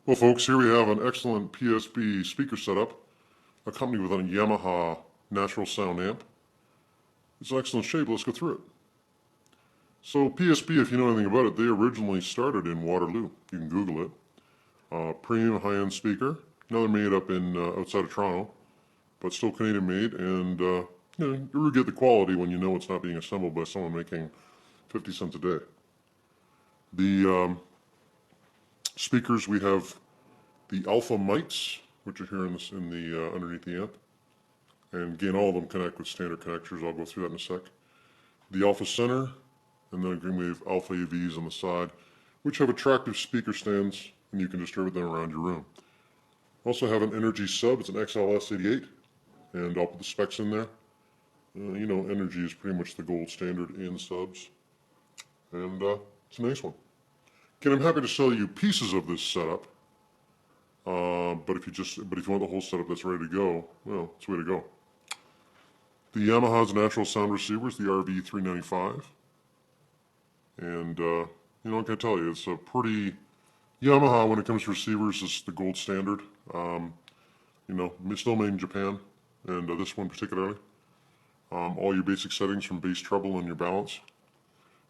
Well, folks, here we have an excellent PSB speaker setup, accompanied with a Yamaha natural sound amp. It's in excellent shape. Let's go through it. So PSB, if you know anything about it, they originally started in Waterloo. You can Google it. Premium high-end speaker. Now they're made up in outside of Toronto, but still Canadian made, and you really get the quality when you know it's not being assembled by someone making 50 cents a day. The speakers, we have the Alpha Mites, which are here in the underneath the amp, and again, all of them connect with standard connectors. I'll go through that in a sec. The Alpha Center, and then again we have Alpha AVs on the side, which have attractive speaker stands, and you can distribute them around your room. Also have an Energy sub. It's an XLS88, and I'll put the specs in there. You know, Energy is pretty much the gold standard in subs, and it's a nice one. Again, I'm happy to sell you pieces of this setup. But if you want the whole setup that's ready to go, well, it's the way to go. The Yamaha's natural sound receivers, the RV395, and you know, what can I tell you? It's a pretty Yamaha when it comes to receivers is the gold standard. You know, still made in Japan, and this one particularly. All your basic settings from bass, treble, and your balance,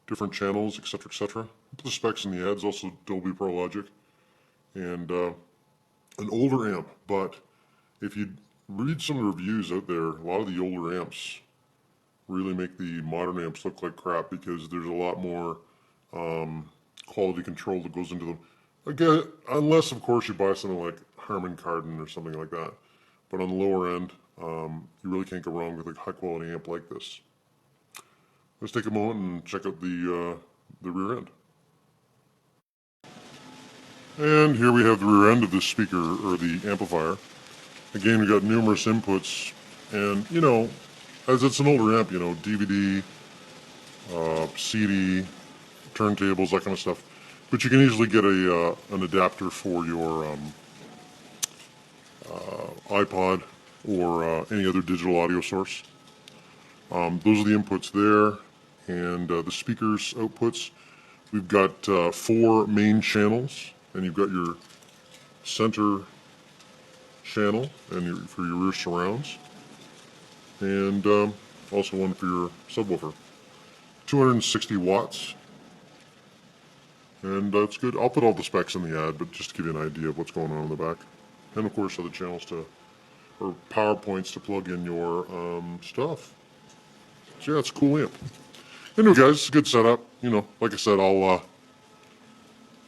different channels, etc., etc. Put the specs in the ads. Also Dolby Pro Logic, and an older amp, but if you read some of the reviews out there, a lot of the older amps really make the modern amps look like crap because there's a lot more quality control that goes into them. Again, unless of course you buy something like Harman Kardon or something like that. But on the lower end, you really can't go wrong with a high quality amp like this. Let's take a moment and check out the rear end. And here we have the rear end of this speaker, or the amplifier. Again, we've got numerous inputs, and you know, as it's an older amp, you know, DVD, CD, turntables, that kind of stuff. But you can easily get an adapter for your iPod or any other digital audio source. Those are the inputs there, and the speakers outputs. We've got 4 main channels, and you've got your center channel and for your rear surrounds, and also one for your subwoofer. 260 watts, and that's good. I'll put all the specs in the ad, but just to give you an idea of what's going on in the back, and of course other channels or power points to plug in your stuff. So yeah, it's a cool amp. Anyway, guys, it's a good setup. You know, like I said, I'll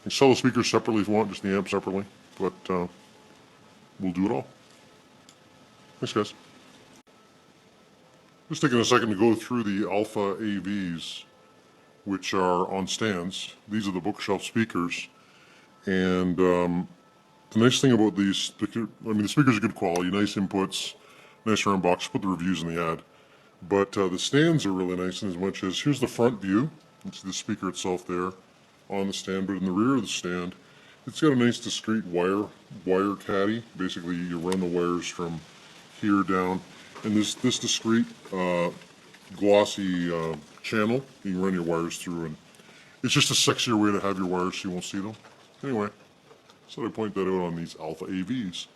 sell the speakers separately if you want, just the amp separately, but we'll do it all. Thanks, guys. Just taking a second to go through the Alpha AVs, which are on stands. These are the bookshelf speakers, and the nice thing about these, I mean, the speakers are good quality, nice inputs, nice round box. Put the reviews in the ad, but the stands are really nice in as much as here's the front view. It's the speaker itself there on the stand, but in the rear of the stand, it's got a nice discrete wire caddy. Basically, you run the wires from here down, and this discrete glossy channel you can run your wires through, and it's just a sexier way to have your wires so you won't see them. Anyway, so I point that out on these Alpha AVs.